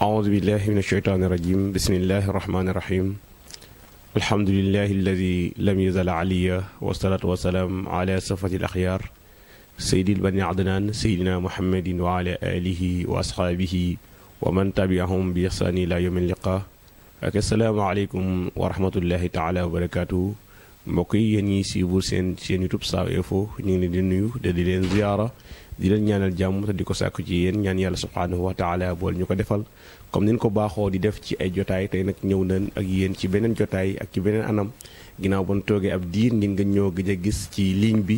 أعوذ بالله من الشيطان الرجيم بسم الله الرحمن الرحيم الحمد لله الذي لم يزل عليا والصلاة والسلام على صفة الأخيار سيد البني عدنان سيدنا محمد وعلى آله وأصحابه ومن تبعهم بإحسان إلى يوم اللقاء السلام عليكم ورحمة الله تعالى وبركاته mbokk yi yéen ñi siiwul seen YouTube Sao Info ñu ngi leen di nuyu te di leen ziyaara di leen ñaanal jàmm te di ko sàkku ci yéen ñaan yàlla subhaanahu wa taala bool ñu ko defal comme ni ñu ko baaxoo di def ci ay jotaay tey nag ñëw nañ ak yéen ci beneen jotaay ak ci beneen anam ginnaaw ba ñu toogee ab diir ngeen nga ñoo gëj a gis ci ligne bi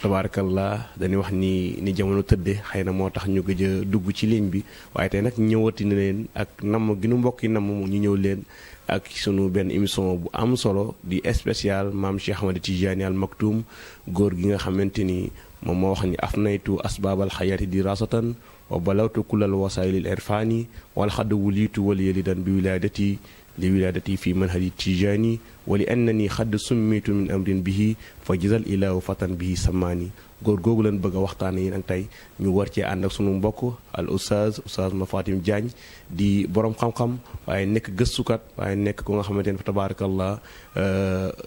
tabaarakallah dañuy wax ni jamono tëdde xëy na moo tax ñu gëj a dugg ci ligne bi waaye tey nag ñëwati na leen ak namm gi nu mbokk yi namm ñu ñëw leen ak sunu benn émission bu am solo di spécial maam Cheikh Ahmad Tidiane Al Maktoum góor gi nga xamante ni moom moo wax ni afnaytu asbaabal xayaati dirasatan wa balawtu kullal wasailil irfani wal xadd wuliitu wal yelidan bi wiladati li wiladati fi manhaji Tijaani wa li annani xadd summitu min amrin bihi fa jizal ilaahu fatan bihi samaani góor googu leen bëgg a waxtaane yi nag tey ñu war cee ànd ak sunu mbokk al oustaz Mafatim Diagne di borom xam-xam waaye nekk gëstukat waaye nekk ko nga xamante ne fa tabaarakallah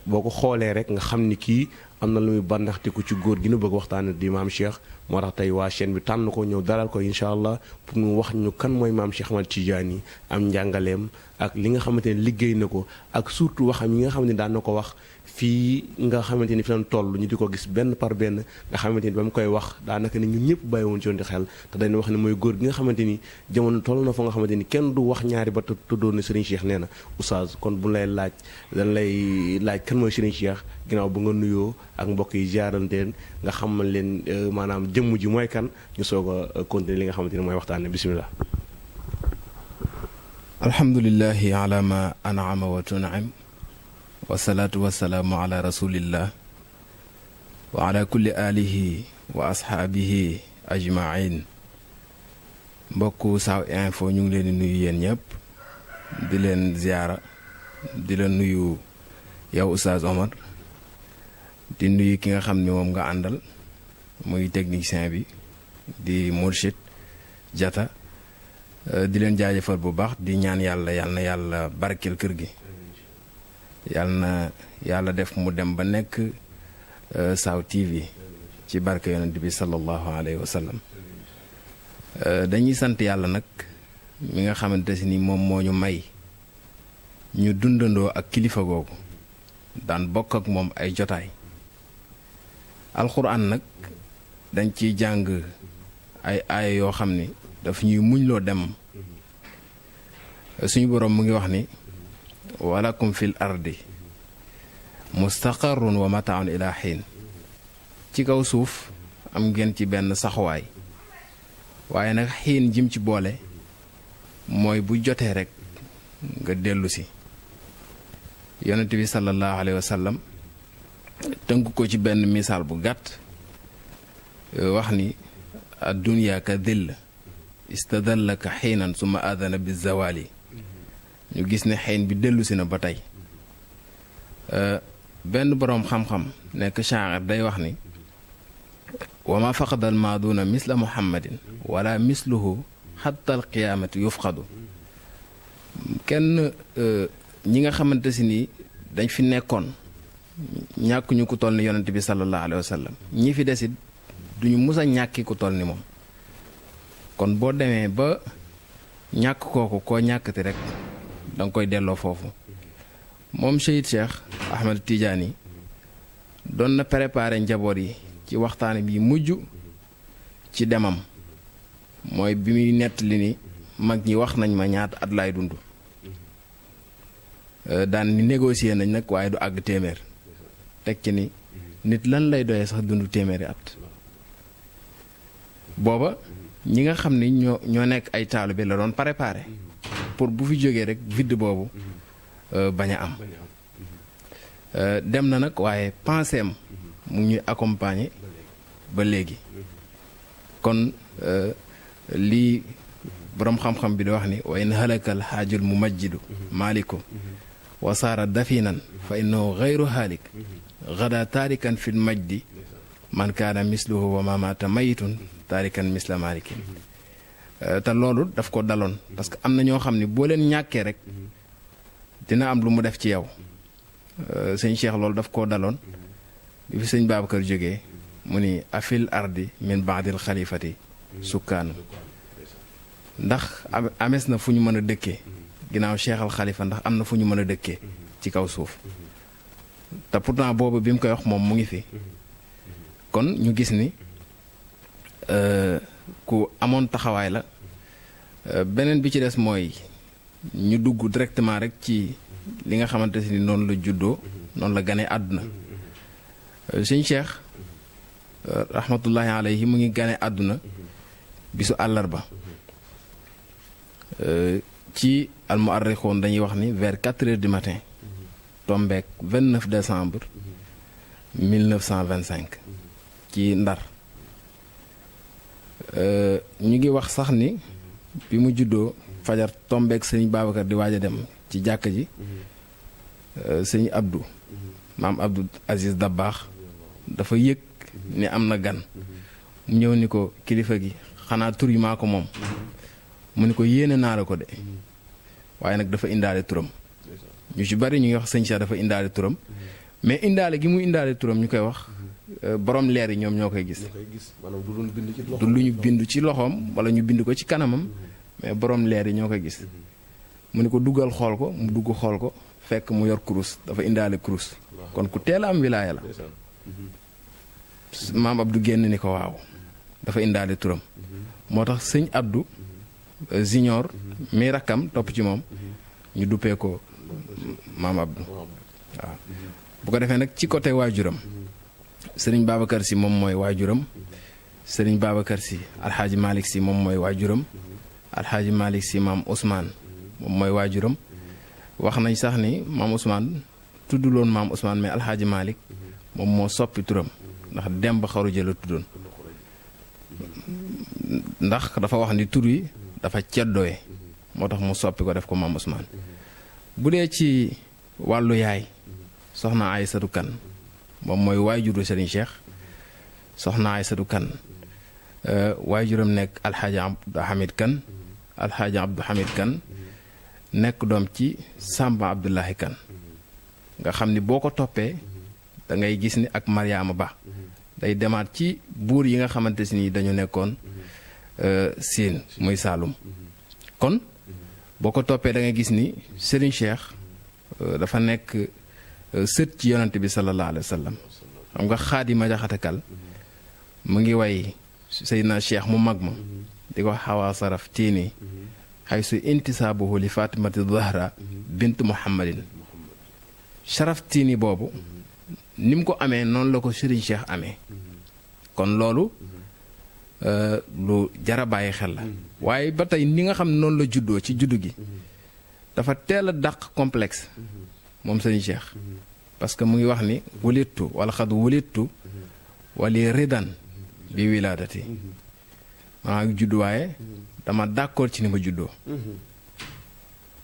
boo ko xoolee rek nga xam ni kii am na lu muy bànnaxtiku ci góor gi nu bëgg waxtaane di maam Cheikh moo tax tey waa chaîne bi tànn ko ñëw dalal ko incha allah pour mu wax ñu kan mooy maam Cheikh Ahmad Tidiane am njàngaleem ak li nga xamante ne liggéey na ko ak surtout waxam yi nga xamante ne daan na ko wax fii nga xamante ni fi lañ toll ñu di ko gis benn par benn nga xamante ni ba mu koy wax daanaka ne ñun ñëpp bàyyi woon ci woon di xel te dañu wax ne mooy góor gi nga xamante ni jamono toll na fa nga xamante ni kenn du wax ñaari ba tuddoon na Serigne Cheikh nee na oustaz kon bu lay laaj dañ lay laaj kan mooy Serigne Cheikh ginnaaw bu nga nuyoo ak mbokk yi ziaranteen nga xamal leen maanaam jëmm ji mooy kan ñu soog a continuer li nga xamante ni mooy waxtaane bisimilah. alhamdulillahi ala ma an'ama wa tun'im wasalaatu wasalaamu ala rasulillah wa ala kulli alihi wa ashaabihi ajmain mbokku Sao Info ñu ngi leen di nuyu yéen ñëpp di leen ziyaara di la nuyu yow Oustaz Omar di nuyu ki nga xam ne moom nga àndal muy technicien bi di Mourchid Diatta di leen jaajëfal bu baax di ñaan yàlla na yàlla barkeel kër gi yàlla na yàlla def mu dem ba nekk Sao TV ci barke yonent bi sallallahu alayhi wa sallam dañuy sant yàlla nag mi nga xamante si ni moom moo ñu may ñu dundandoo ak kilifa googu daan bokk ak moom ay jotaay alxuraan nag dañ ciy jàng ay aaya yoo xam ni daf ñuy muñloo dem suñu boroom mu ngi wax ni walakum fil ardi mustaqarrun wa mataaun ila xiin ci kaw suuf am ngeen ci benn saxuwaay waaye nag xiin jim ci boole mooy bu jotee rek nga dellu si yonent bi sallallahu alayhi wa sallam tënk ko ci benn misaal bu gàtt wax ni ad-dunya ka dill istadallaka xiinan suma adana bi zawali ñu gis ne xëyn bi dellu si na ba tey benn boroom xam-xam nekk shaa'ir day wax ni wa ma faqadal maaduuna misla muhammadin wala misluhu xatta alqiyaamati yufqadu kenn ñi nga xamante si ni dañ fi nekkoon ñàkk ñu ku toll ni yonent bi sallallahu alayhi wa sallam ñi fi desit duñu mus a ñàkki ku toll ni moom kon boo demee ba ñàkk kooku koo ñàkkati rek danga koy delloo foofu moom Seyid Cheikh Ahmad Tidiane doon na préparé njaboot yi ci waxtaan bi mujj ci demam mooy bi muy nettali ni mag ñi wax nañ ma ñaata at laay dund daan ni négocier nañ nag waaye du àgg téeméer teg ci ni nit lan lay doyee sax dund téeméeri at booba ñi nga xam ni ñoo nekk ay taalibe la doon préparé pour bu fi jógee rek vide boobu bañ a am dem na nag waaye pensée am mu ñuy accompagner ba léegi kon lii boroom xam-xam bi di wax ni wa in halakal xaajul mu majjidu maaliku wasaara dafinan fa innahu gayru haalik gada taarikan fil majdi man kaana misluhu wa ma maata mayitun taarikan misla maalikin te loolu daf ko daloon parce que am na ñoo xam ne boo leen ñàkkee rek dina am lu mu def ci yow sëñ Cheikh loolu daf koo daloon bi fi sëñ Babacar jógee mu ni afil ardi min baadil xalifati sukkaanu ndax amees na fu ñu mën a dëkkee ginnaaw Cheikh al Xalifa ndax am na fu ñu mën a dëkkee ci kaw suuf te pourtant boobu bi mu koy wax moom mu ngi fi kon ñu gis ni ku amoon taxawaay la beneen bi ci des mooy ñu dugg directement rek ci li nga xamante ni noonu la juddoo noonu la gane àdduna sëñ Cheikh rahmatullahi alayhi mu ngi gane àdduna bisu àllarba ci almuarrixoon dañuy wax ni vers 4 heures du matin tombeek 29 décembre 1925 ci Ndar ñu ngi wax sax ni bi mu juddoo fajar tombeek sëñ Babacar di waaj a dem ci jàkk ji sëñ Abdou maam Abdou Aziz Dabaax dafa yëg ni am na gan mu ñëw ni ko kilifa gi xanaa tur yi maa ko moom mu ni ko yéene naa la ko de waaye nag dafa indaale turam ñu ci bari ñu ngi wax sëñ Cheikh dafa indaale turam mais indaale gi mu indaale turam ñu koy wax borom leer yi ñoom ñoo koy gis du lu ñu bind ci loxoom wala ñu bind ko ci kanamam mais borom leer yi ñoo koy gis mu ni ko duggal xool ko mu dugg xool ko fekk mu yor kurus dafa indaale kurus kon ku teel a am wilaaya la maam Abdou génn ni ko waaw dafa indaale turam moo tax sëñ Abdou Junior mi rakkam topp ci moom ñu duppee ko maam Abdou waaw bu ko defee nag ci côté waajuram sëriñ Babacar si moom mooy waajuram sëriñ Babacar si alxaaji Malick si moom mooy waajuram alxaaji Malick si maam Ousmane moom mooy waajuram wax nañ sax ni maam Ousmane tudduloon maam Ousmane mais alxaaji Malick moom moo soppi turam ndax Demba Xaruja la tuddoon ndax dafa wax ni tur yi dafa ceddooye moo tax mu soppi ko def ko maam Ousmane bu dee ci wàllu yaay soxna Aysatu Kan moom mooy waajuru Serigne Cheikh soxna Aysatu Kan waajuram nekk alxaaji Abdou Hamid Kan alxaaji Abdou Hamid Kan nekk doom ci Samba Abdullahi Kan nga xam ni boo ko toppee da ngay gis ni ak Mariama Ba day demaat ci buur yi nga xamante ni dañu nekkoon Siin muy Saalum kon boo ko toppee da ngay gis ni Serigne Cheikh dafa nekk sët ci yonante bi sallallahu alayhi wa sallam xam nga Xaadima Jaxate mu ngi way Seydina Cheikh mu mag ma di ko xawaa saraf tiini xay su intisaabuhu li Fatimati Zahra bint Muhammadin sharaf tiini boobu ni mu ko amee noonu la ko Serigne Cheikh amee kon loolu lu jara bàyyi xel la waaye ba tey ni nga xam ne noonu la juddoo ci juddu gi dafa teel a dàq complexe moom Serigne Cheikh parce que mu ngi wax ni wulittu wala xad wulittu wali ridan bi wilaadati maa ngi juddu waaye dama d'accord ci ni ma juddoo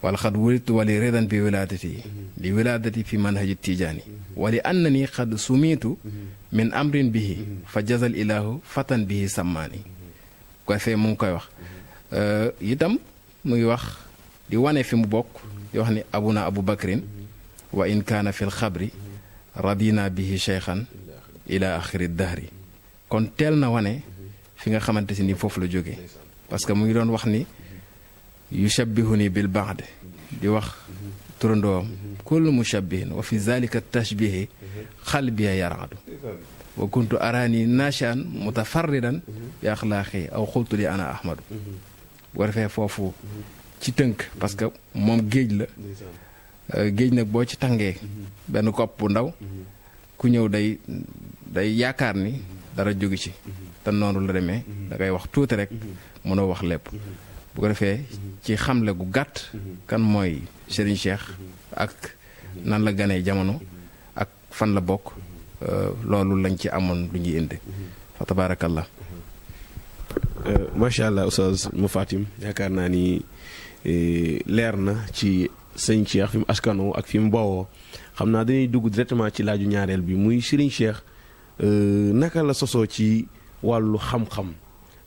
wala xad wulittu wali ridan bi wilaadati li wilaadati fi manhaji tijaani wali annani xad sumiitu min amrin bihi fa jazal ilaahu fatan bihi sammaani koy fee mu ngi koy wax itam mu ngi wax di wane fi mu bokk di wax ni abuna abu bakrin wa in kaana fi lxabri radina bihi cheykhan ila axiri dahri kon teel na wane fi nga xamante si ni foofu la jógee parce que mu ngi doon wax ni yushabbihuni bil baad di wax turandoom kullu mushabbihin wa fi zalika tashbihi xalbiya yaraadu wa kuntu araani nashaan mutafarridan bi axlaaqi aw xultu li ana ahmadu bu ko defee foofu ci tënk parce que moom géej la géej nag boo ci tàngee benn kopp bu ndaw ku ñëw day yaakaar ni dara jóge ci te noonu la demee da ngay wax tuuti rek mënoo wax lépp bu ko defee ci xamle gu gàtt kan mooy Serigne Cheikh ak nan la ganee jamono ak fan la bokk loolu lañ ci amoon lu ñuy indi fa tabaarakallah macha allah oustaz mu Fatim yaakaar naa ni leer na ci sëñ Cheikh fi mu askanoo ak fi mu boowoo xam naa dañuy dugg directement ci laaju ñaareel bi muy Serigne Cheikh naka la sosoo ci wàllu xam-xam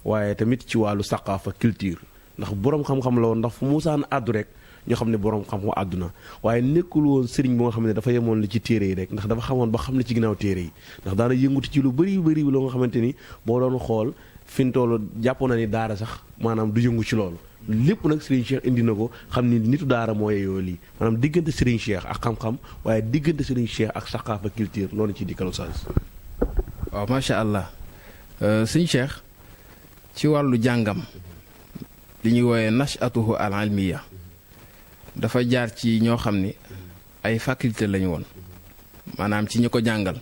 waaye tamit ci wàllu saqaafa culture ndax borom xam-xam la woon ndax fu musaan àddu rek ñoo xam ne borom xam-xam àdduna waaye nekkul woon sëriñ bu nga xam ne dafa yemoon li ci téere yi rek ndax dafa xamoon ba xam ne ci ginnaaw téere yi ndax daana yëngutu ci lu bëri loo nga xamante ni boo doon xool fi mu toll jàppoon na ni daara sax maanaam du yëngu ci loolu lépp nag Serigne Cheikh indi na ko xam ni nitu daara moo yeyoo lii maanaam diggante Serigne Cheikh ak xam-xam waaye diggante Serigne Cheikh ak saqaafa culture loolu ci dikkal Oustaz. waaw macha allah Serigne Cheikh ci wàllu jàngam li ñuy wooyee nachatuhu al almiya dafa jaar ci ñoo xam ni ay faculté lañu woon maanaam ci ñi ko jàngal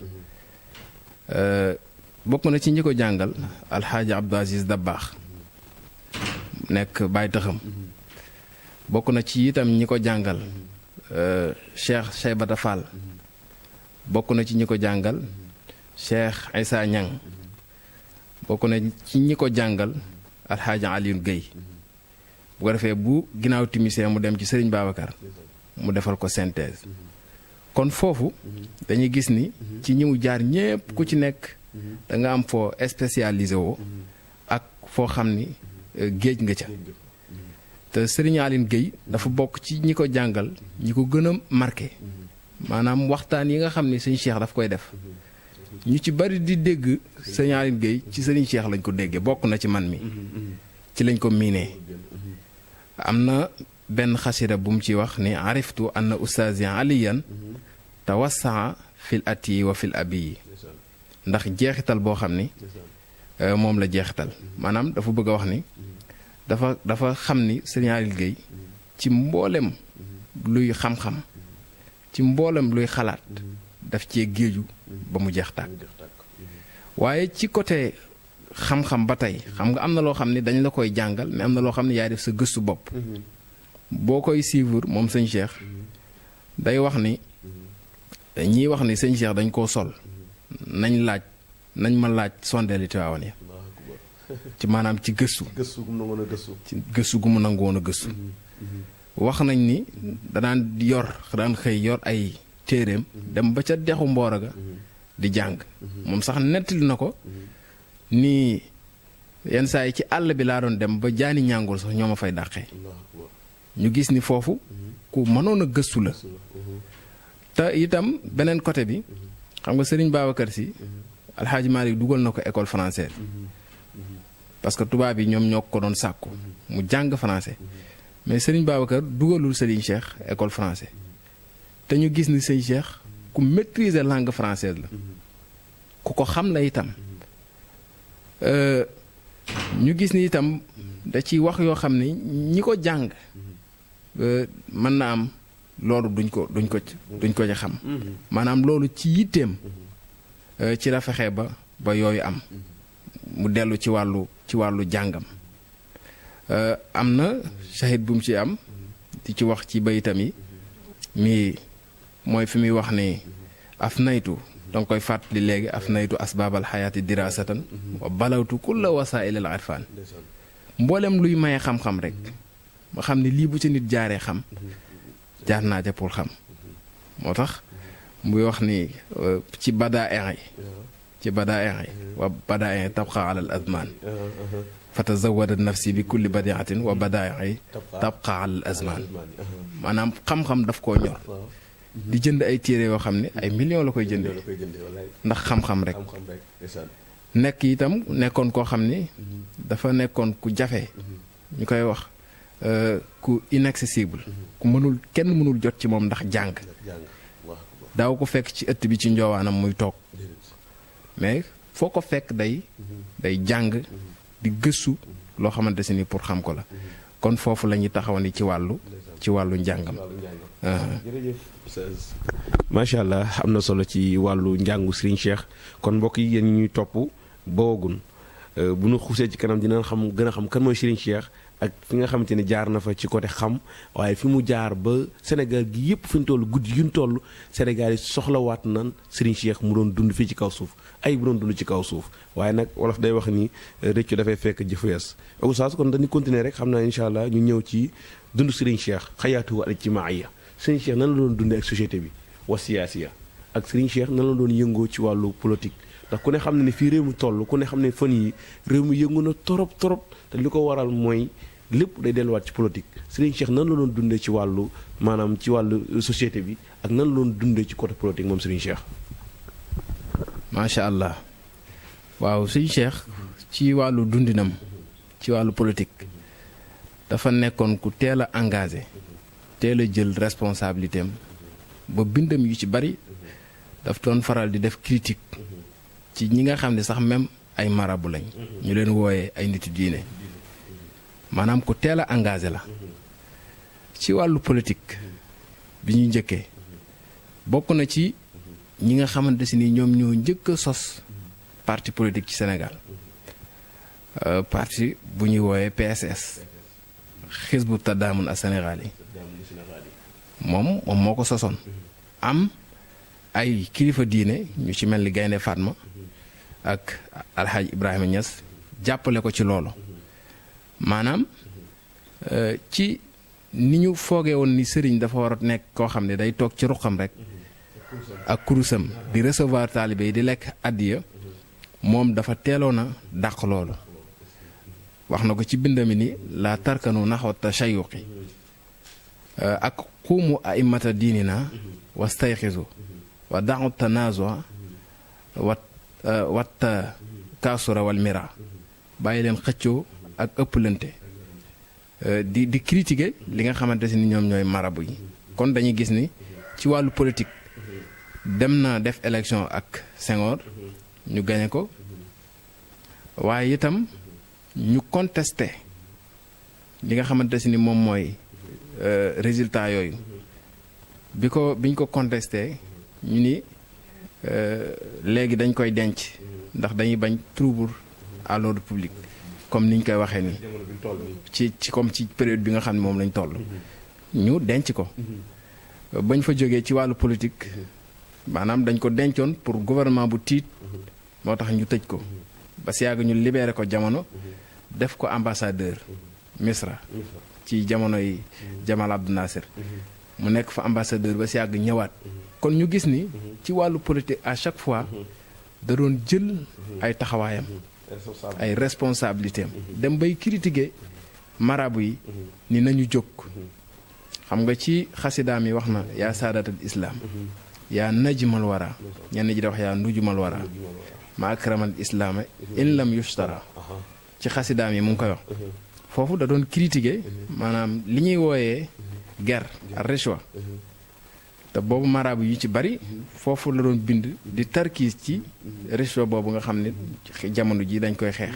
bokk na ci ñi ko jàngal alxaaji Abdou Aziz Dabaax nekk Baye Taxam bokk na ci itam ñi ko jàngal Cheikh Cheybata Fall bokk na ci ñi ko jàngal Cheikh Issa Niang bokk na ci ñi ko jàngal alxaaji Alioune Guèye bu ko defee bu ginnaaw timisee mu dem ci Serigne Babacar mu defal ko synthèse kon foofu dañuy gis ni ci ñi mu jaar ñépp ku ci nekk da nga am foo spécialisé woo ak foo xam ni géej nga ca te Serigne Alioune Guèye dafa bokk ci ñi ko jàngal ñi ko gën a marqué maanaam waxtaan yi nga xam ni sëñ Cheikh daf koy def ñu ci bari di dégg Serigne Alioune Guèye ci Serigne Cheikh lañ ko déggee bokk na ci man mi ci lañ ko miinee am na benn xasida bu mu ci wax ni ariftu anna ustazi aliyan tawassaa fil ati wa fil abi ndax jeexital boo xam ni moom la jeexital maanaam dafa bëgg a wax ni dafa xam ni Serigne Alioune Guèye ci mboolem luy xam-xam ci mboolem luy xalaat daf cee géeju ba mu jeex tàkk waaye ci côté xam-xam ba tey xam nga am na loo xam ni dañ la koy jàngal mais am na loo xam ne yaay def sa gëstu bopp boo koy suivre moom sëñ Cheikh day wax ni ñiy wax ni sëñ Cheikh dañ koo sol nañ ma laaj sondeeli Tiwaawan ya ci maanaam ci gëstu ci gëstu gu mu nangoon a gëstu wax nañ ni daan xëy yor ay téeréem dem ba ca dexu mboora ga di jàng moom sax nettali na ko nii yenn saa yi ci àll bi laa doon dem ba jaani ñàngul sax ñoo ma fay dàqee ñu gis ni foofu ku mënoon a gëstu la te itam beneen côté bi xam nga Serigne Babacar Sy Alxaaji Maalik dugal na ko école française parce que tubaab yi ñoom ñoo ko doon sàkku mu jàng français mais Serigne Babacar dugalul Serigne Cheikh école français te ñu gis ni Serigne Cheikh ku maîtriser langue française la ku ko xam la itam ñu gis ni itam da ci wax yoo xam ne ñi ko jàng mën na am loolu duñ ko ci xam maanaam loolu ci yitteem ci la fexe ba yooyu am mu dellu ci wàllu jàngam am na shahid bu mu ci am di ci wax ci bayitam yi mi mooy fi muy wax ni af naytu danga koy fàttali léegi af naytu asbaabal xayaati dirasatan wa balawtu kulla wasaa'il al irfan mboolem luy maye xam-xam rek ma xam ne lii bu ci nit jaaree xam jaar naa ca pour xam moo tax muy wax ni ci badaa yi wa badaa tabqa ala al azman fa tazawadat nafsi bi kulli badiatin wa badaa tabqa ala al azman maanaam xam-xam daf koo ñor di jënd ay téere yoo xam ne ay millions la koy jëndee ndax xam-xam rek nekk itam nekkoon koo xam ni dafa nekkoon ku jafe ñu koy wax ku inaccessible ku kenn mënul jot ci moom ndax jàng daaw ko fekk ci ëtt bi ci njoowaanam muy toog mais foo ko fekk day jàng di gëstu loo xamante si ni pour xam ko la kon foofu la ñuy taxawani ci wàllu njàngam. macha allah am na solo ci wàllu njàngu Serigne Cheikh kon mbokk yi yéen ñuy topp boogun bu ñu xusee ci kanam dina gën a xam kan mooy Serigne Cheikh ak fi nga xamante ni jaar na fa ci côté xam waaye fi mu jaar ba Sénégal gi yëpp fi ñu toll guddi yu ñu toll Sénégal yi soxlawaat nan Serigne Cheikh mu doon dund fii ci kaw suuf ay bu doon dund ci kaw suuf waaye nag wolof day wax ni rëccu dafay fekk jëf wees oustaz kon dañuy continuer rek xam naa incha allah ñu ñëw ci dund Serigne Cheikh xayaatu al ijtimaaiya Serigne Cheikh nan la doon dundee ak société bi wa siyaasiya ak Serigne Cheikh nan la doon yëngoo ci wàllu politique ndax ku ne xam ne ni fii réew mi toll ku ne xam ne fan yi réew mi yëngu na torop te li ko waral mooy lépp day delluwaat ci politique Serigne Cheikh nan la doon dundee ci wàllu maanaam ci wàllu société bi ak nan la doon dundee ci côté politique moom Serigne Cheikh. macha allah waaw Serigne Cheikh ci wàllu dundinam ci wàllu politique dafa nekkoon ku teel a engagé teel a jël responsabilité am ba bindam yu ci bari daf doon faral di def critique ci ñi nga xam ne sax même ay marabu lañ ñu leen wooyee ay nitu diine maanaam ku teel a engagé la ci wàllu politique bi ñu njëkkee bokk na ci ñi nga xamante si ni ñoom ñoo njëkk a sos parti politique ci Sénégal parti bu ñuy wooyee PSS Hizbu Tadaamun a Sénégal yi moom moo ko sosoon am ay kilifa diine ñu ci mel ni Gaynde Fatma ak Alhaji Ibrahima Niass jàppale ko ci loolu maanaam ci ni ñu foogee woon ni sëriñ dafa war a nekk koo xam ne day toog ci ruqam rek ak kurusam di recevoir taalibe yi di lekk addiya moom dafa teeloon a dàq loolu wax na ko ci bindami ni la tarkanu naxwa tashayuqi ak xuumu aimata diinina wastayxisu wa daxu tanazua wat kaasura wal mira bàyyi leen xëccoo ak ëpplante di critiquer li nga xamante si ni ñoom ñooy marabu yi kon dañuy gis ni ci wàllu politique dem na def élection ak Senghor ñu gañe ko waaye itam ñu contesté li nga xamante si ni moom mooy résultat yooyu biñ ko contesté ñu ni léegi dañ koy denc ndax dañuy bañ trouble à l'ordre public comme niñ koy waxee nii ci comme ci période bi nga xam ne moom lañ toll ñu denc ko bañ fa jógee ci wàllu politique maanaam dañ ko dencoon pour gouvernement bu tiit moo tax ñu tëj ko ba si yàgg ñu libéré ko jamono def ko ambassadeur Misra ci jamono yi Jamal Abdou Nasser mu nekk fa ambassadeur ba si yàgg ñëwaat kon ñu gis ni ci wàllu politique à chaque fois da doon jël ay taxawaayam ay responsabilité am dem bay critiquer marabu yi ni nañu jóg xam nga ci xasidaam yi wax na yaa saadatal islam yaa najmal wara ñenn ji da wax yaa nujumal wara ma akramal islaama in lam yushtara ci xasidaam yi mu ngi koy wax foofu da doon critiquer maanaam li ñuy wooyee guerre ak rechwa te boobu marabu yu ci bari foofu la doon bind di tarkiis ci rechwa boobu nga xam ne jamono ji dañ koy xeex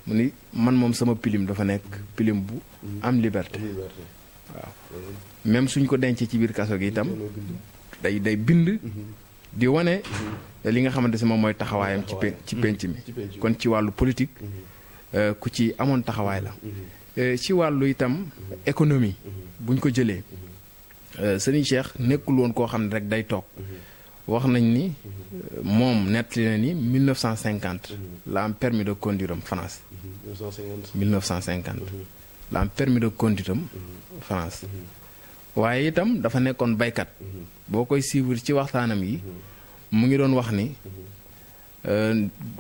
mu ni man moom sama pilim dafa nekk pilim bu am liberté waaw même suñ ko dencee ci biir kaso gi itam day bind di wane li nga xamante si moom mooy taxawaayam ci penc mi kon ci wàllu politique ku ci amoon taxawaay la ci wàllu itam économie buñ ko jëlee Serigne Cheikh nekkul woon koo xam ne rek day toog wax nañ ni moom nettali na ni 1950 la am permis de conduire am France 1950 la am permis de conduire am France waaye itam dafa nekkoon baykat boo koy suivre ci waxtaanam yi mu ngi doon wax ni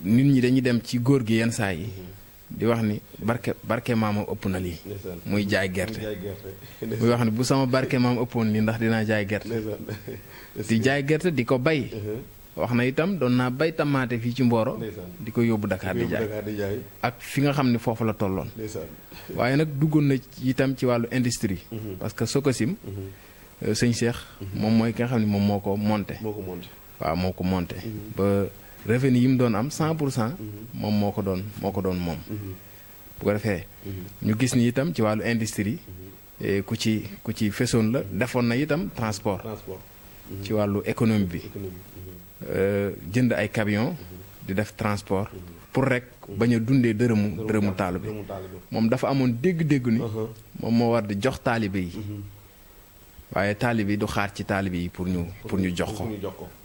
nit ñi dañuy dem ci góor gi yenn saa yi di wax ni barke maamam ëpp na lii muy jaay gerte muy wax ni bu sama barke maam ëppoon lii ndax dinaa jaay gerte di jaay gerte di ko bay wax na itam doon naa bay tamaate fii ci Mboro di ko yóbbu Dakar di jaay ak fi nga xam ne foofu la tolloon waaye nag duggoon na itam ci wàllu industrie parce que Sococim sëñ Cheikh moom mooy ki nga xam ne moom moo ko monté waaw moo ko monté ba revenu yi mu doon am 100% moom moo ko doon moom bu ko defee ñu gis ni itam ci wàllu industrie ku ci fesoon la defoon na itam transport ci wàllu économie bi jënd ay camion di def transport pour rek bañ a dundee dërëmu taalibe moom dafa amoon dégg-dégg ni moom moo war di jox taalibe yi waaye taalibe yi du xaar ci taalibe yi pour ñu jox ko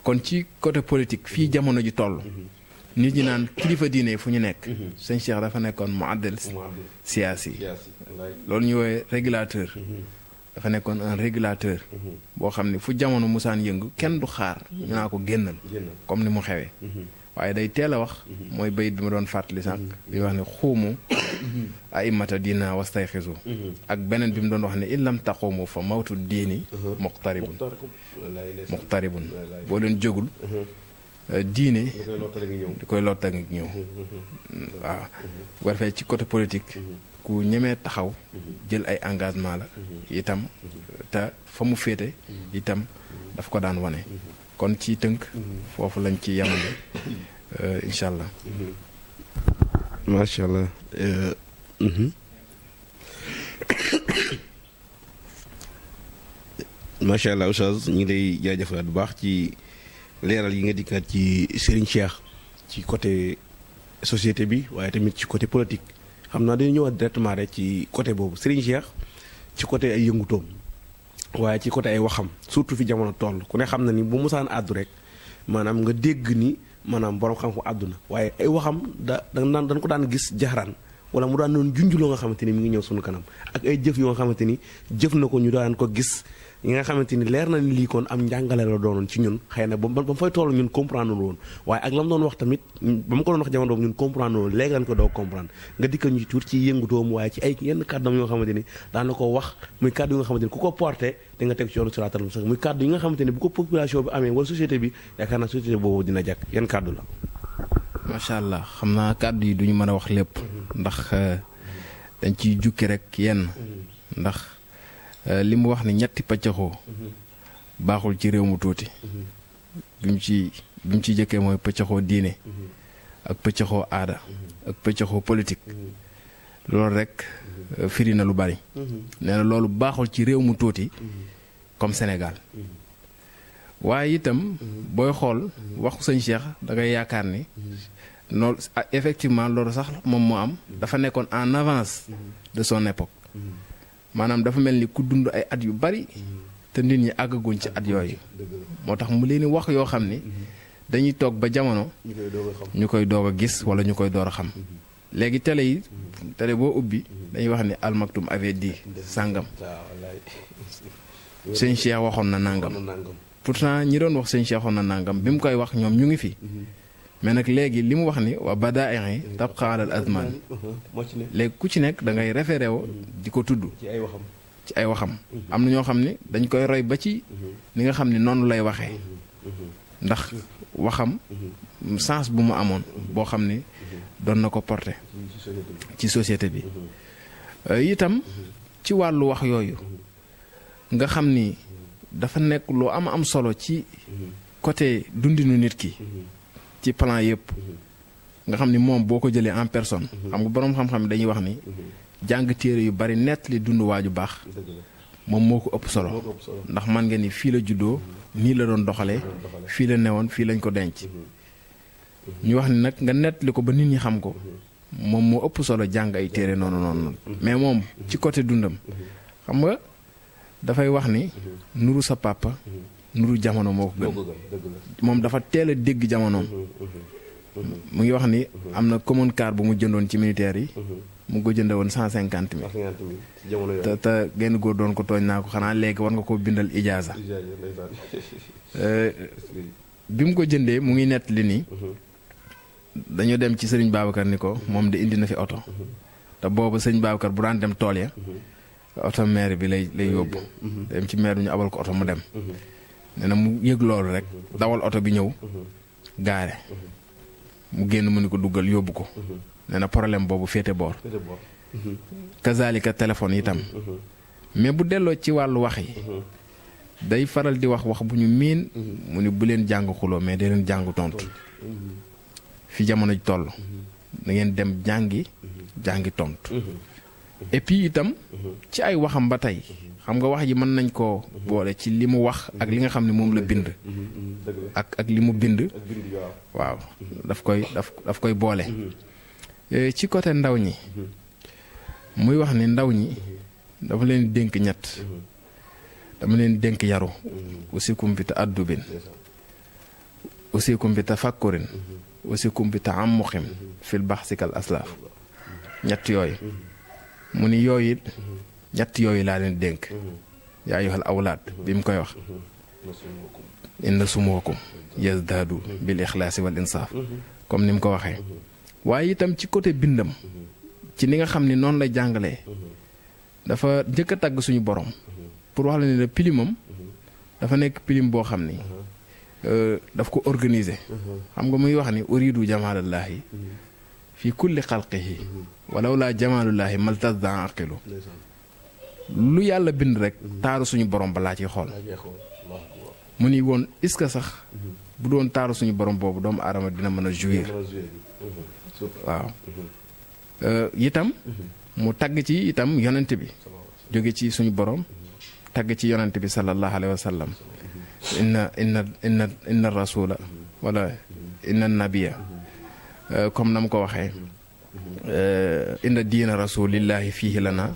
kon ci côté politique fii jamono ji toll nit ñi naan kilifa diine fu ñu nekk sëñ Cheikh dafa nekkoon muaddil siyaasi loolu ñu woowee régulateur dafa nekkoon un régulateur boo xam ne fu jamono musaan yëngu kenn du xaar ñu naa ko génnal comme ni mu xewee waaye day teel a wax mooy bayit bi ma doon fàttali sànq bi wax ne xuumu aimata diina wastay xisu ak beneen bi mu doon wax ne in lam taqumu fa mawtu diini muqtaribun boo leen jógul diine di koy lotta ngi ñëw waaw bu ko defee ci côté politique ku ñemee taxaw jël ay engagement la itam te fa mu féete itam daf ko daan wane kon ci tënk foofu lañ ci yamale incha allah macha allah macha allah oustaz ñu ngi lay jaajëfalaat bu baax ci leeral yi nga dikkaat ci Serigne Cheikh ci côté société bi waaye tamit ci côté politique xam naa dañu ñëwaat directement rek ci côté boobu Serigne Cheikh ci côté ay yëngutoom waaye ci côté ay waxam surtout fi jamono toll ku ne xam na ni bu musaan àddu rek maanaam nga dégg ni maanaam borom xam ko àdduna waaye ay waxam dañ ko daan gis jaxaraan wala mu daan doon junj loo nga xamante ni mi ngi ñëw suñu kanam ak ay jëf yoo nga xamante ni jëf na ko ñu daan ko gis yi nga xamante ni leer na ni lii kon am njàngale la doonoon ci ñun xëy na ba mu fay toll ñun comprendre woon waaye ak la mu doon wax tamit ba mu ko doon wax jamono boobu ñun comprendre woon léegi lañ ko doo comprendre nga dikka ñu tuur ci yëngutoom waaye ci ay yenn kàddam yoo xamante ni daan na ko wax muy kàddu yi nga xamante ni ku ko porté da nga teg ci yoonu siraatal mustaqiim muy kàddu yi nga xamante ni bu ko population bi amee wala société bi yaakaar naa société boobu dina jàkk yan kàddu la. macha allah xam naa kàddu yi duñu mën a wax lépp ndax dañ ciy jukki rek yenn ndax li mu wax ni ñetti paccaxoo baaxul ci réew mu tuuti bi mu ci jëkkee mooy paccaxoo diine ak paccaxoo aada ak paccaxoo politique loolu rek firi na lu bari nee na loolu baaxul ci réew mu tuuti comme Sénégal waaye itam booy xool waxu sëñ Cheikh da ngay yaakaar ni loolu effectivement loolu sax moom moo am dafa nekkoon en avance de son époque maanaam dafa mel ni ku dund ay at yu bari te nit ñi àggaguñ ci at yooyu moo tax mu leen wax yoo xam ni dañuy toog ba jamono ñu koy doog a gis wala ñu koy door a xam léegi télé boo ubbi dañuy wax ni Al Maktoum avait dit sàngam sëñ Cheikh waxoon na nangam pourtant ñi doon wax sëñ Cheikh waxoon na nangam bi mu koy wax ñoom ñu ngi fi mais nag léegi li mu wax ni wa badaa'i tabqa alal azman léegi ku ci nekk da ngay référé wo di ko tudd ci ay waxam am na ñoo xam ne dañ koy roy ba ci ni nga xam ne noonu lay waxee ndax waxam sens bu mu amoon boo xam ni doon na ko porté ci société bi itam ci wàllu wax yooyu nga xam ni dafa nekk lu am solo ci côté dundinu nit ki ci plan yëpp nga xam ni moom boo ko jëlee en personne xam nga boroom xam-xam dañuy wax ni jàng téere yu bari nett li dund waaju baax moom moo ko ëpp solo ndax man nga ni fii la juddoo nii la doon doxalee fii la newoon fii lañ ko denc ñu wax ni nag nga nett li ko ba nit ñi xam ko moom moo ëpp solo jàng ay téere noonu mais moom ci côté dundam xam nga dafay wax ni nuru sa papa nuru jamono moo ko gën moom dafa teel a dégg jamonoom mu ngi wax ni am na commune car bu mu jëndoon ci militaire yi mu ko jënde woon 150,000 te genn góor doon ko tooñ naa ko xanaa léegi war nga ko bindal ijaaza bi mu ko jëndee mu ngi nett li ni dañoo dem ci sëriñ Babacar ni ko moom de indi na fi oto te boobu sëriñ Babacar bu daan dem tool ya oto maire bi lay yóbbu dem ci maire bi ñu abal ko oto mu dem nee na mu yëg loolu rek dawal oto bi ñëw gaare mu génn mu ni ko duggal yóbbu ko nee na problème boobu féete boor kazalika téléphone itam mais bu delloo ci wàllu wax yi day faral di wax bu ñu miin mu ni bu leen jàng xuloo mais da leen jàng tontu fi jamono ji toll da ngeen dem jàngi tontu et puis itam ci ay waxam ba tey xam nga wax ji mën nañ koo boole ci li mu wax ak li nga xam ne moom la bind ak li mu bind waaw daf koy boole ci côté ndaw ñi muy wax ni ndaw ñi dafa leen dénk ñett dama leen dénk yaru usikum bi ta'addubin usikum bi tafakkurin usikum bi ta'ammuqin fil bahsikal aslaaf ñett yooyu mu ni yooyu ñett yooyu laa leen dénk yaa ayyuhal awlaad bi mu koy wax inna sumuwakum yazdaadu bil ixlaasi wal insaaf comme ni mu ko waxee. waaye itam ci côté bindam ci ni nga xam ni noonu lay jàngalee dafa njëkk a tàgg suñu borom pour wax la ne pilimam dafa nekk pilim boo xam ni daf ko organiser. xam nga muy wax ni uridu jamaalallaahi fi kulli xalqihi walaw laa jamaalullaahi maltazda aqilu lu yàlla bind rek taaru suñu borom balaa ciy xool. mu ni woon est-ce que sax bu doon taaru suñu borom boobu doomu aadama dina mën a jouir. waaw itam mu tagg ci itam yonent bi jóge ci suñu borom tagg ci yonent bi sallallahu alayhi wa sallam inna rasula wala inna nabiya comme na mu ko waxee inna diina rasulillahi fiihi lana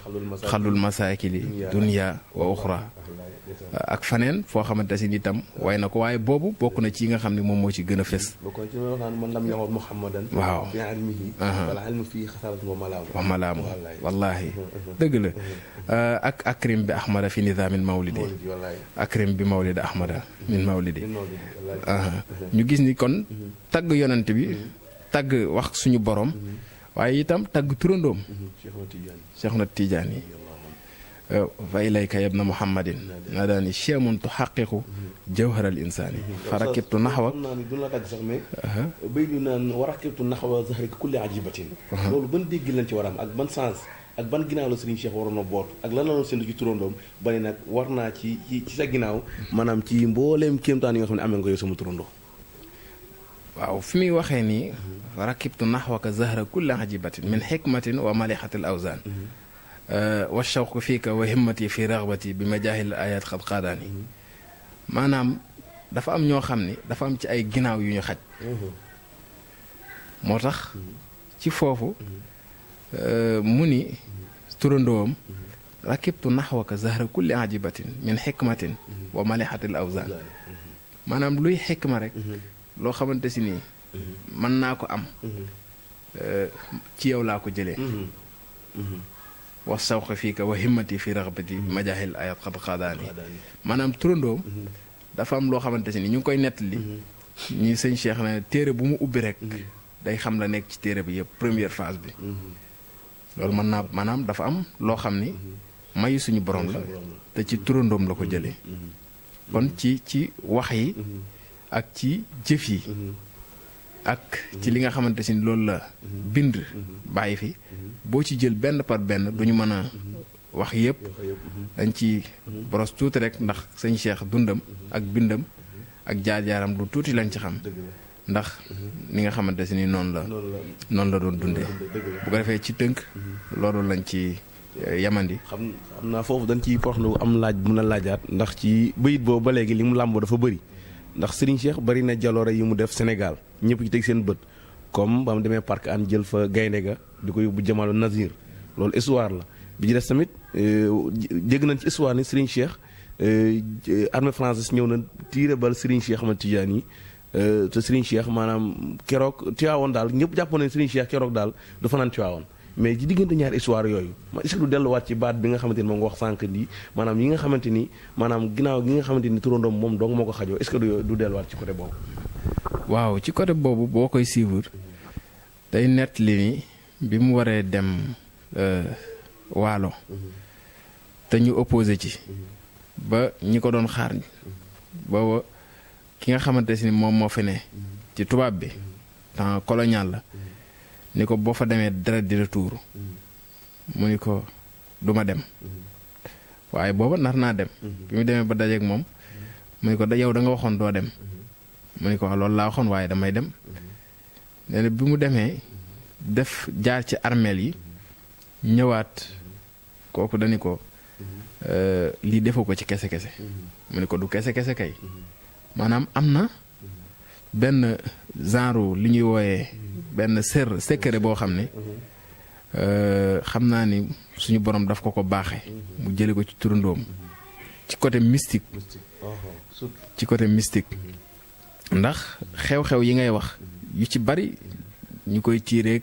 xalul masaakili dunya wa uxra ak faneen foo xamante si itam way na ko waaye boobu bokk na ci yi nga xam ne moom moo ci gën a fës. waaw. wa malaamu wallaahi dëgg la ak akrim bi ahmada fi nizaamil mawlidi akrim bi mawlidi ahmada min mawlidi ñu gis ni kon tagg yonent bi tagg wax suñu borom waaye itam tagg turandoom Cheikhuna Tijaani fa ilayka yabna muhammadin naa daani chemun tuhaqiqu jawharal insaani fa rakibtu naxwa du la tagg sax mais bay du naan wa rakibtu naxwa zahrika kulli ajibatin loolu ban dégg lañ ci war am ak ban sens ak ban ginnaaw la Serigne Cheikh waroon a boot ak lan la doon séntu ci turandoom ba ne nag war naa ci sa ginnaaw maanaam ci mbooleem kéemtaan yi nga xam ne amee nga ko yow sama turandoo. waaw fi muy waxee nii rakibtu naxwaka zahra kulli ajibatin min xikmatin wa malixatil awzaan wa shawqu fiika wa himmati fi raxbati bi ma jaahil ayat xad xaadaani maanaam dafa am ñoo xam ni dafa am ci ay ginnaaw yu ñu xaj moo tax ci foofu mu ni turandoom rakibtu naxwaka zahra kulli ajibatin min xikmatin wa malixatil awzaan maanaam luy xikma rek loo xamante si nii mën naa ko am ci yow laa ko jëlee wax sawqa fii ka wa himmati fi raxbati majaahil ayat xad xaadaani maanaam turandoom dafa am loo xamante si ni ñu ngi koy nettali ñi sëñ Cheikh na téere bu mu ubbi rek day xam la nekk ci téere bi yëpp première phase bi loolu mën naa maanaam dafa am loo xam ni mayu suñu borom la te ci turandoom la ko jëlee kon ci wax yi ak ci jëf yi ak ci li nga xamante si loolu la bind bàyyi fi boo ci jël benn par benn duñu mën a wax yëpp dañ ci boros tuuti rek ndax sëñ Cheikh dundam ak bindam ak jaar-jaaram lu tuuti lañ ci xam ndax ni nga xamante si ni noonu la doon dundee bu ko defee ci tënk loolu lañ ci yamandi. xam naa foofu dañ ciy porxlu am laaj bu na laajaat ndax ci bayit boobu ba léegi li mu làmboo dafa bëri ndax Serigne Cheikh bari na jaloore yi mu def Sénégal ñëpp ci teg seen bët comme ba mu demee parc an jël fa gaynde ga di ko yóbbu Jamalu Nazir loolu histoire la bi ci des tamit dégg nañ ci histoire ni Serigne Cheikh armée française ñëw na tiire bal Serigne Cheikh Ahmad Tidiane yi te Serigne Cheikh maanaam keroog Tiwaawoon daal ñëpp jàppoon nañ Serigne Cheikh keroog daal du fanaan Tiwaawoon mais ci diggante ñaari histoire yooyu est-ce que du delluwaat ci baat bi nga xamante ni moom nga wax sànq nii maanaam yi nga xamante ni maanaam ginnaaw gi nga xamante ni turandoom moom dong moo ko xajoo est-ce que du delluwaat ci côté boobu. waaw ci côté boobu boo koy suivre day nett li ni bi mu waree dem waalo te ñu opposé ci ba ñi ko doon xaar booba ki nga xamante ni moom moo fi ne ci tubaab bi temps colonial la ni ko boo fa demee deret dina tuuru mu ni ko duma dem waaye booba nar naa dem bi mu demee ba dajeek moom mu ni ko yow da nga waxoon doo dem mu ni ko loolu laa waxoon waaye damay dem nee na bi mu demee def jaar ci armeel yi ñëwaat kooku dani ko lii defoo ko ci kese-kese mu ni ko du kese-kese kay maanaam am na benn genre li ñuy wooyee benn secret boo xam ne xam naa ni suñu borom daf ko baaxe mu jële ko ci turandoom ci côté mystique ndax xew-xew yi ngay wax yu ci bari ñu koy tiireek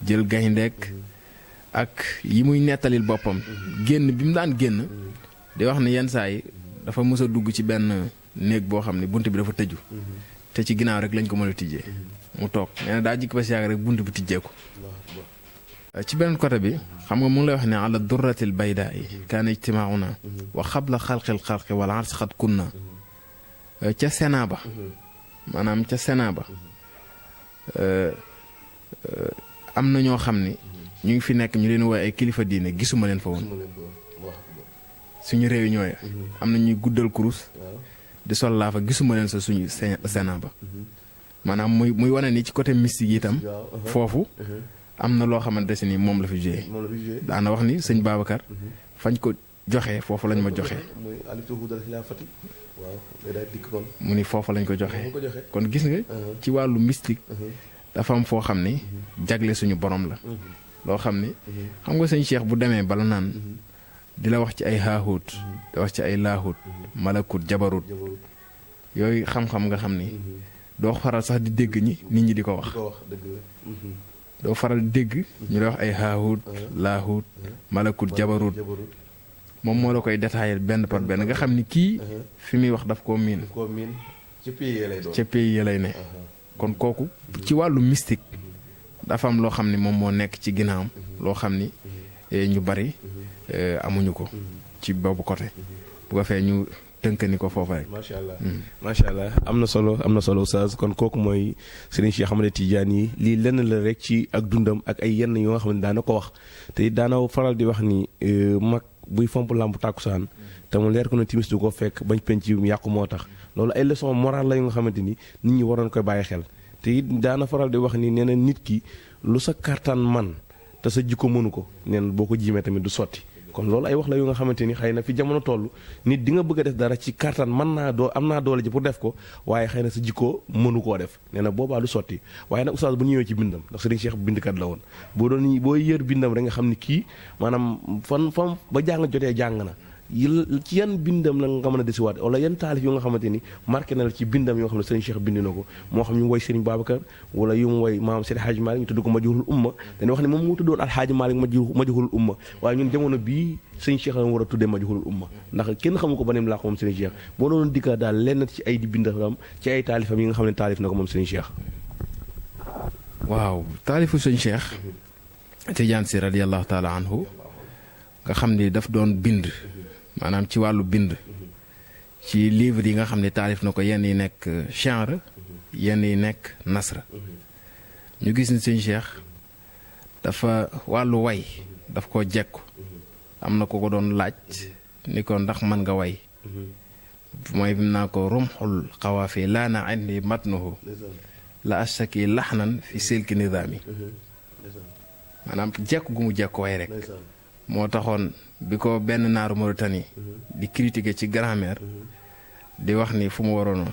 jël gayndeek ak yi muy nettalil boppam génn bi mu daan génn di wax ne yenn saa yi dafa mës a dugg ci benn néeg boo xam ne bunt bi dafa tëju te ci ginnaaw rek lañ ko mën a tijjee mu toog nee na daa jikk ba si yàgg rek bunt bi tijjeeku ci beneen côté bi xam nga mu ngi lay wax ne ala durratil baydaa yi kaana ijtimaauna wa xabla xalqil xalqi wala ars xat kunna ca Sénat ba maanaam ca Sénat ba am na ñoo xam ni ñu ngi fi nekk ñu leen woowee ay kilifa diine gisuma leen fa woon suñu réunion ya am na ñuy guddal kurus di sol laa fa gisuma leen sa suñu Sénat ba maanaam muy wane ni ci côté mystique yi itam foofu am na loo xamante si ni moom la fi joué daana wax ni sëñ Babacar fañ ko joxee foofu lañ ma joxee mu ni foofu lañ ko joxee kon gis nga ci wàllu mystique dafa am foo xam ni jagle suñu borom la loo xam ni xam nga sëñ Cheikh bu demee bala naan di la wax ci ay haahut di wax ci ay laahut malakut jabarut yooyu xam-xam nga xam ni doo faral sax di dégg nit ñi di ko wax doo faral di dégg ñu lay wax ay haahut laahut malakut jabarut moom moo la koy détaillé benn par benn nga xam ni kii fi muy wax daf koo miin ca pays ya lay ne kon kooku ci wàllu mystique dafa am loo xam ni moom moo nekk ci ginnaawam loo xam ni ñu bari amuñu ko ci boobu côté bu ko fee ñu tënk ni ko foofu rek. macha allah am na solo Oustaz kon kooku mooy Serigne Cheikh Ahmed Tidiane yi lii lenn la rek ci ak dundam ak ay yenn yoo nga xam ne daana ko wax te daana faral di wax ni mag buy fomp làmp tàkkusaan te mu leer ko ne timis du ko fekk bañ penc yi yàqu moo tax loolu ay leçon morale la yu nga xamante ni nit ñi waroon koy bàyyi xel te it daana faral di wax ni nee na nit ki lu sa kartaan man te sa jikko mënu ko nee na boo ko jiimee tamit du sotti kon loolu ay wax la yu nga xamante ni xëy na fi jamono toll nit di nga bëgg a def dara ci kartaan am naa doole ji pour def ko waaye xëy na sa jikko mënu koo def nee na boobaa du sotti waaye nag Oustaz bu ñëwee ci bindam ndax Serigne Cheikh bindkat la woon boo yër bindam rek nga xam ni kii maanaam fan ba jàng jotee jàng na ci yan bindam la nga mën a desiwaat wala yan taalif yu nga xamante ni marqué na la ci bindam yoo xam ne Serigne Cheikh bind na ko moo xam ñu woy Serigne Babacar wala yu mu woy maam Seydi Hadji Malick ñu tudd ko Majhulul Umma dañuy wax ne moom moo tuddoon Alhaaji Malick Majhulul Umma waaye ñun jamono bii Serigne Cheikh la war a tuddee Majhulul Umma ndax kenn xamu ko ba nem laa ko moom Serigne Cheikh boo doon dikka daal lenn ci ay di bindam ci ay taalifam yi nga xam ne taalif na ko moom Serigne Cheikh. waaw taalifu Serigne Cheikh Tidiane Sy radiyallahu taala anhu nga xam ni daf doon bind maanaam ci wàllu bind ci livre yi nga xam ne taalif na ko yenn yi nekk chanre yenn yi nekk nasra ñu gis ni sëñ Cheikh dafa wàllu way daf ko jekku am na ko ko doon laaj ni ko ndax mën nga way mooy bi naa ko rumxul xawaafi laa na indi matnuhu la ashaki laxnan fi silki nidaami maanaam jekku gu mu jekku way rek moo taxoon bi ko benn naaru Mauritanie di critiquer ci grammaire di wax ni fu mu waroon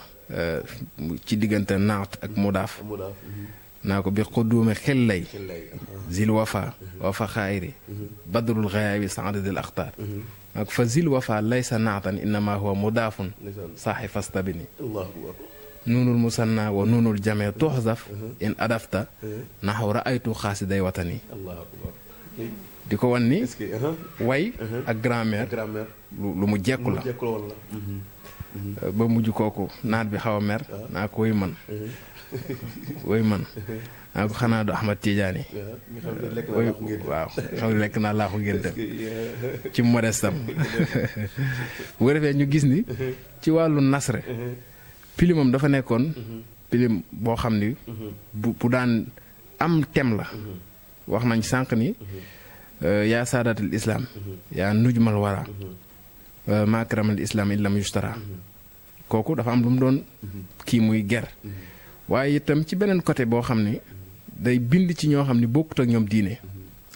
ci diggante naat ak mudaaf naa ko bi xudduume xel lay zil wafa wafa xaayri badrul xayaabi saadadil axtaar naa ko fa zil wafa laysa naatan innama huwa mudaafun saaxi fastabini nuunul musanna wa nuunul jamee tuxzaf in adafta naxaw raaytu xaasiday watani di ko wan ni way ak grammaire lu mu jekku la ba mujj kooku naat bi xaw a mer naa ko woy man naa ko xanaa du Ahmad Tidiane waaw xam ne lekk naa laa ko ngénte ci modestam bu ko defee ñu gis ni ci wàllu nasre pilimam dafa nekkoon pilim boo xam ni bu daan am thème la wax nañ sànq ni yaa saadatul islam yaa nujmal wara makramal islam illam yustara kooku dafa am lu mu doon kii muy ger waaye itam ci beneen côté boo xam ne day bind ci ñoo xam ne bokkut ak ñoom diine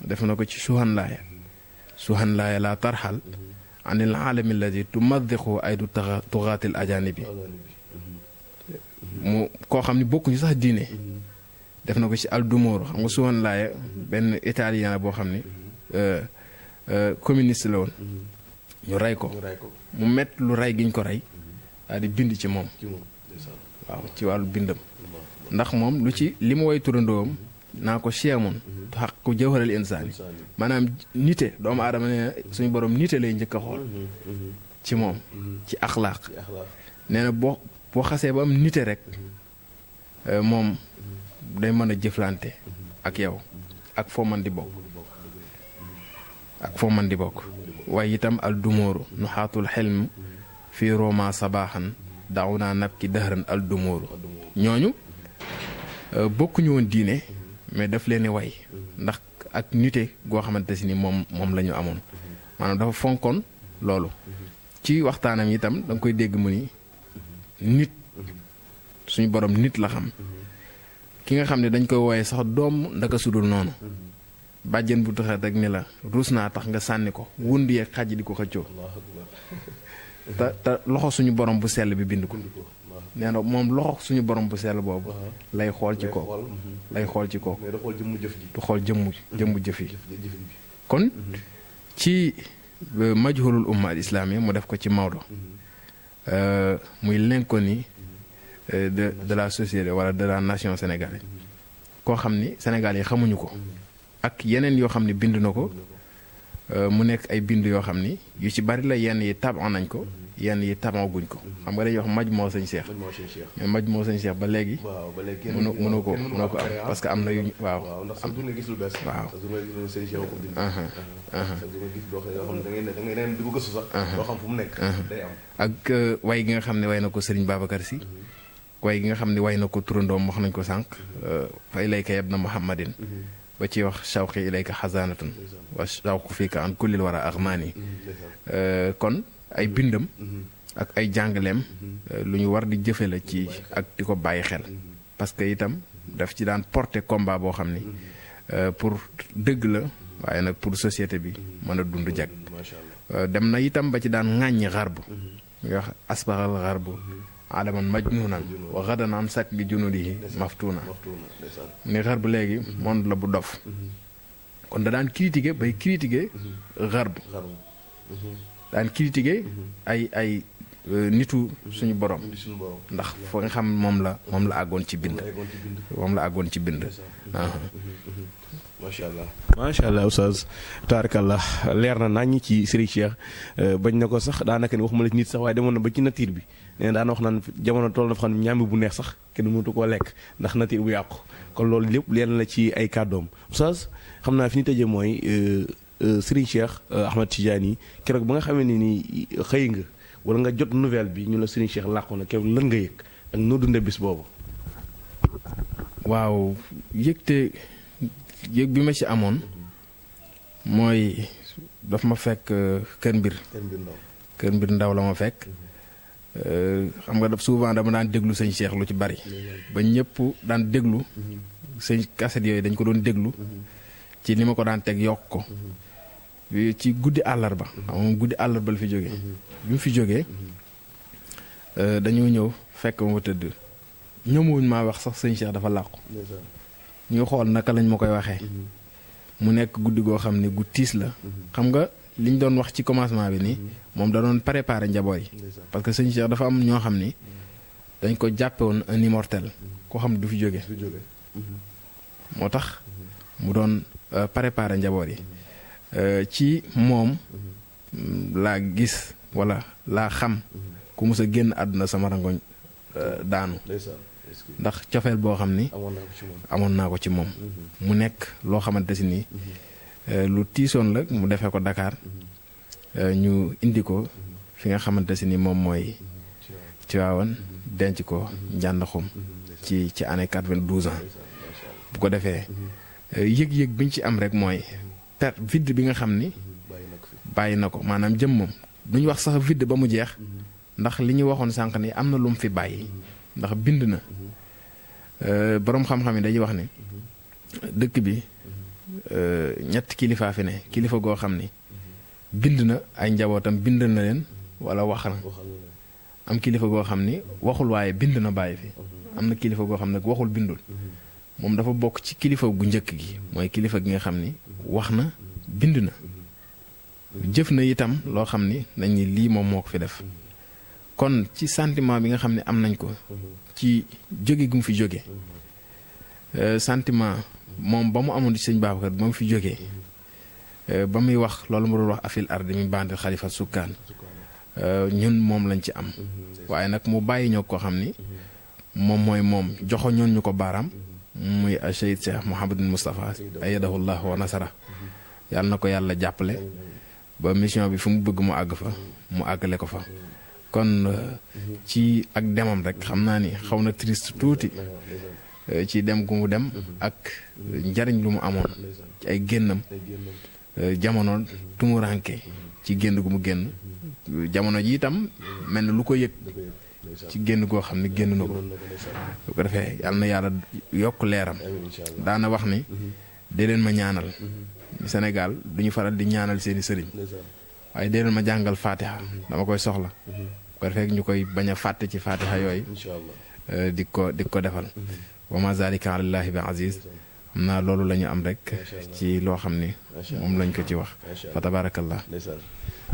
def na ko ci suhan laaya la tarxal anil aalami alladi tumaddiqu aydu tuxaatil ajanibi mu koo xam ne bokkuñu sax diine def na ko ci aldumoro xam nga suhan laaya benn italien la boo xam ne communiste la woon ñu rey ko mu mett lu rey giñ ko rey daal di bind ci moom waaw ci wàllu bindam ndax moom lu ci li mu way turandoom naa ko cheemoon xaq ku jawharal insaani maanaam nite doomu aadama ne suñu borom nite lay njëkk a xool ci moom ci axlaaq nee na boo xasee ba am nite rek moom day mën a jëflante ak yow ak foo man di bokk waaye itam al dumóoru nu xaatul xelm fii roma sabaaxan daaw naa nab ki dëxëran al dumóoru ñooñu bokkuñu woon diine mais daf leen way ndax ak nite goo xamante si ni moom la ñu amoon maanaam dafa fonkoon loolu ci waxtaanam itam da nga koy dégg mu ni nit suñu borom nit la xam ki nga xam ne dañ koy wooye sax doom ndaka sudul noonu bàjjen bu taxat rek ni la ruus naa tax nga sànni ko wund yeeg xaj di ko xëccoo te loxo suñu borom bu sell bi bind ko nee na moom loxo suñu borom bu sell boobu lay xool ci kooku du xool jëmmu jëf yi kon ci majhulul umma al islami mu def ko ci Maodo muy l'inconnu de la société wala de la nation sénégalaise koo xam ni Sénégal yi xamuñu ko ak yeneen yoo xam ne bind na ko mu nekk ay bind yoo xam ni yu ci bari la yenn yi taban nañ ko yenn yi tabaguñ ko xam nga dañuy wax maj moo sëñ Cheikh mais maj moo sëñ Cheikh ba léegi mënoo ko am parce que am na yu waaw ndax sax du nga gis lu bees waaw du nga gis lu sëñ Cheikh ko bind du nga gis doo xam da ngay neen di ko gëstu sax doo xam fu mu nekk day am ak way gi nga xam ne way na ko Serigne Babacar Sy way gi nga xam ne way na ko turandoom wax nañ ko sànq fa ilayka yabna Muhammadin ba ci wax shawqi ilayka xasanatun wa shawqu fiika an kullil wara axmaani kon ay bindam ak ay jàngaleem lu ñu war di jëfe la ci ak di ko bàyyi xel parce que itam daf ci daan porter combat boo xam ni pour dëgg la waaye nag pour société bi mën a dund jag dem na itam ba ci daan ŋàññi xarbu nga wax asbaxal xarbu adaman majnuunan wa gadan an sak bi junudihi maftuuna ni xarbu léegi monde la bu dof kon da daan critiquer bay critiquer xarbu daan critiquer ay nitu suñu borom ndax fa nga xam moom la àggoon ci bind macha allah oustaz taarakallah leer na nañ ci Serigne Cheikh bañ na ko sax daanaka ni waxuma la ci nit sax waaye demoon na ba ci nature bi nee na daan wax naan jamono toll na fa xam ne ñaami bu neex sax kenn mënatu koo lekk ndax nature bu yàqu kon loolu lépp leer na la ci ay kàddoom oustaz xam naa fi ñu tëjee mooy Serigne Cheikh Ahmed Tidiane keroog ba nga xamee ne ni xëy nga wala nga jot nouvelle bi ñu la Serigne Cheikh làqu na keroog lan nga yëg ak noo dundee bis boobu. waaw yëg bi ma ci amoon mooy daf ma fekk kër mbir ndaw la ma fekk xam nga souvent dama daan déglu sëñ Cheikh lu ci bari ba ñëpp daan déglu sëñ kaset yooyu dañ ko doon déglu ci ni ma ko daan teg yokk ko ci guddi àllarba moom guddi àllarba la fi jógee bi mu fi jógee dañoo ñëw fekk ma tëdd ñëmuwuñ maa wax sax sëñ Cheikh dafa làqu ñu xool naka lañ ma koy waxee mu nekk guddi goo xam ne gu tiis la xam nga liñ doon wax ci commencement bi nii moom da doon préparer njaboot yi parce que sëñ Cheikh dafa am ñoo xam ni dañ ko jàppe woon un immortel koo xam ne du fi jóge moo tax mu doon préparer njaboot yi ci moom laa gis wala laa xam ku mus a génn àdduna sama rangoñ daanu ndax cofeel boo xam ni amoon naa ko ci moom mu nekk loo xamante si ni lu tiisoon la mu defee ko Dakar ñu indi ko fi nga xamante si ni moom mooy Tivaouane denc ko Njàndaxum ci année 92 ans bu ko defee yëg-yëg biñ ci am rek mooy vide bi nga xam ni bàyyi na ko maanaam jëmmam duñ wax sax vide ba mu jeex ndax li ñu waxoon sànq ni am na lu mu fi bàyyi ndax bind na boroom xam-xam yi dañuy wax ni dëkk bi ñett kilifaa fi ne kilifa goo xam ni bind na ay njabootam bind na leen wala wax na am kilifa goo xam ni waxul waaye bind na bàyyi fi am na kilifa goo xam ne waxul bindul moom dafa bokk ci kilifa gu njëkk gi mooy kilifa gi nga xam ni wax na bind na jëf na itam loo xam ni nañ ni lii moom moo ko fi def kon ci sentiment bi nga xam ne am nañ ko ci jóge gu mu fi jóge sentiment moom ba mu amoon ci sëñ Babacar ba mu fi jógee ba muy wax loolu mu doon wax afil ardi mi bandil xalifa sukkaan ñun moom lañ ci am waaye nag mu bàyyi ñoo ko xam ni moom mooy moom joxoñoon ñu ko baaraam muy Cheikh Cheikh Mouhamadul Moustapha ayadahullah wa nasara yàlla na ko yàlla jàppale ba mission bi fu mu bëgg mu àgg fa mu àggale ko fa kon ci ak demam rek xam naa ni xaw na triste tuuti ci dem gu mu dem ak njariñ lu mu amoon ci ay génnam jamono tumuranke ci génn gu mu génn jamono ji itam mel na lu ko yëg ci génn goo xam ne génn na ko bu ko defee yàlla na yàlla yokk leeram daana wax ni dee leen ma ñaanal Sénégal du ñu faral di ñaanal seeni sëriñ waaye dee leen ma jàngal fatiha dama koy soxla bu ko defee ñu koy bañ a fàtte ci fatiha yooyu di ko defal wa ma zalika alallahi bi aziz xam naa loolu la ñu am rek ci loo xam ni moom lañ ko ci wax fa tabarakallah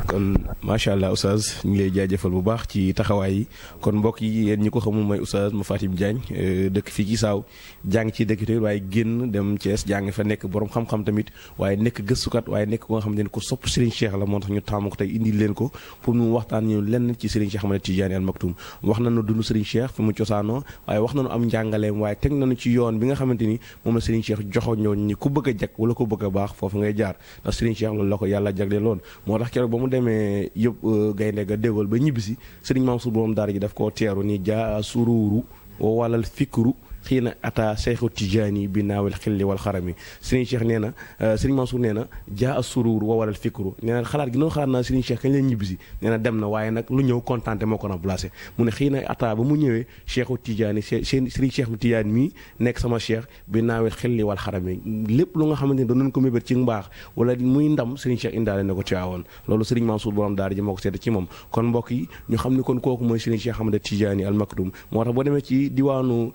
kon macha allah oustaz ñu ngi lay jaajëfal bu baax ci taxawaay yi kon mbokk yi yéen ñi ko xamul mooy oustaz Mafatim Diagne dëkk fii ci Saaw jàng ci dëkk tamit waaye génn dem Thiès jàng fa nekk borom xam-xam tamit waaye nekk gëstukat waaye nekk ko nga xam ne ko sopp Serigne Cheikh la moo tax ñu taamu ko tey indi leen ko pour mu waxtaan ñu lenn ci Serigne Cheikh Ahmed Tidiane Al Maktoum wax nañu dund Serigne Cheikh fi mu cosaanoo waaye wax nañu am njàngaleem waaye teg nañu ci yoon bi nga xamante ni moom la Serigne Cheikh joxoñoo ni ku bëgg a jag wala ku bëgg a baax foofu ngay jaar ndax Serigne Cheikh loolu la ko yàlla jagle loon moo tax keroog ba mu demee yëpp gaynde ga déggool ba ñibbisi Serigne Mansour borom daara ji daf koo teeru ni jaa sururu wa walal fikru xiina ata Cheikhu Tidiane bi naawel xilli wal xarami Serigne Cheikh nee na Serigne Mansour nee na jaa sururu wa walal fikru nee na xalaat gi noonu xalaat naa Serigne Cheikh kañ leen ñibbisi nee na dem na waaye nag lu ñëw kontaante moo ko remplacé mu ne xiina ata ba mu ñëwee Cheikhu Tidiane Serigne Cheikh Tidiane mii nekk sama Cheikh bi naawel xilli wal xarami lépp lu nga xamante ni doon nañ ko mébét ci mbaax wala muy ndam Serigne Cheikh indaale na ko Tiwaawoon loolu Serigne Mansour borom daara ji moo ko seet ci moom kon mbokk yi ñu xam ni kon kooku mooy Serigne Cheikh Ahmed Tidiane Al Maktoum moo tax boo demee ci diwaanu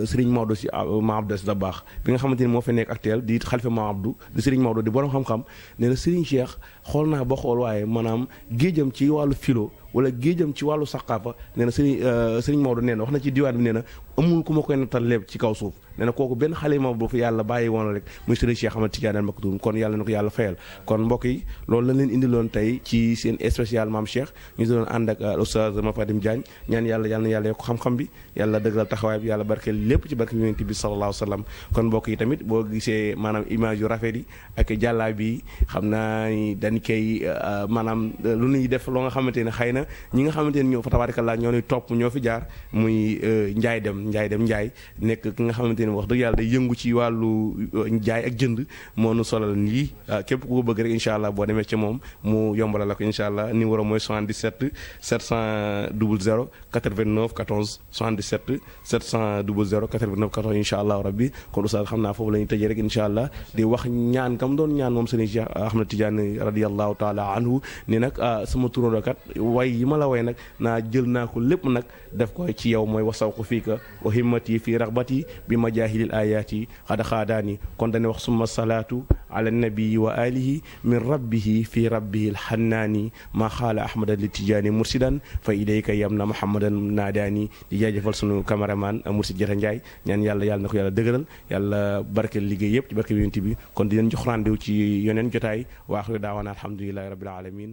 Serigne Maodo si Maam Abdou da baax bi nga xamante ni moo fi nekk actuel di xalifa Maam Abdou di Serigne Maodo di borom xam-xam nee na Serigne Cheikh xool naa ba xool waaye maanaam géejam ci wàllu philo wala géejam ci wàllu saqaafa nee na Serigne Maodo nee na wax na ci diwaan bi nee na amul ku ma koy nattal lépp ci kaw suuf nee na kooku benn xale ma bu fi yàlla bàyyi woon rek muy Serigne Cheikh Ahmed Tidiane Al Maktoum kon yàlla na ko yàlla fayal kon mbokk yi loolu la leen indiloon tey ci seen spécial Maam Cheikh ñu doon ànd ak oustaz Mafatim Diagne ñaan yàlla na yàlla yokk xam-xam bi yàlla dëggal taxawaay bi yàlla barkeel lépp ci barke yonent bi sallallahu alayhi wa sallam kon mbokk yi tamit boo gisee maanaam image yu rafet yi ak jàllaa bi xam naa dañ koy maanaam lu ñuy def loo nga xamante ne xëy na ñi nga xamante ne ñoo fa tabarakallah ñoo ñuy topp ñoo fi jaar muy Njaay nekk ki nga xamante ne wax dëgg yàlla day yëngu ci wàllu njaay ak jënd moo nu solal lii képp ku ko bëgg rek incha allah boo demee ci moom mu yombalal la ko incha allah numéro mooy 77 700 00 89 14 77 700 00 89 14 incha allah rabbi kon oustaz xam naa foofu la ñuy tëjee rek incha allah di wax ñaan kam doon ñaan moom Serigne Cheikh Ahmed Tidiane radiyallahu taala anhu ni nag sama turandoo kat way yi ma la way nag naa jël naa ko lépp nag def ko ci yow mooy wasaw ko fii ka wa himmati fii raxbati bi majaahilil ayaati xada xaadaani kon dañuy wax summa salaatu ala nabii wa alihi min rabbihi fi rabbihi alxannaani maa xaala ahmada li tijaani mursidan fa ilayka yam na muhammadan naadaani di jaajëfal sunu caméraman Mursid Jata Njaay ñaan yàlla na ko yàlla dëgëral yàlla barkeel liggéey yëpp ci barke yonent bi kon di leen jox rendez-vous ci yeneen jotaay waaxiru daawaana alhamdulilahi rabbil alamin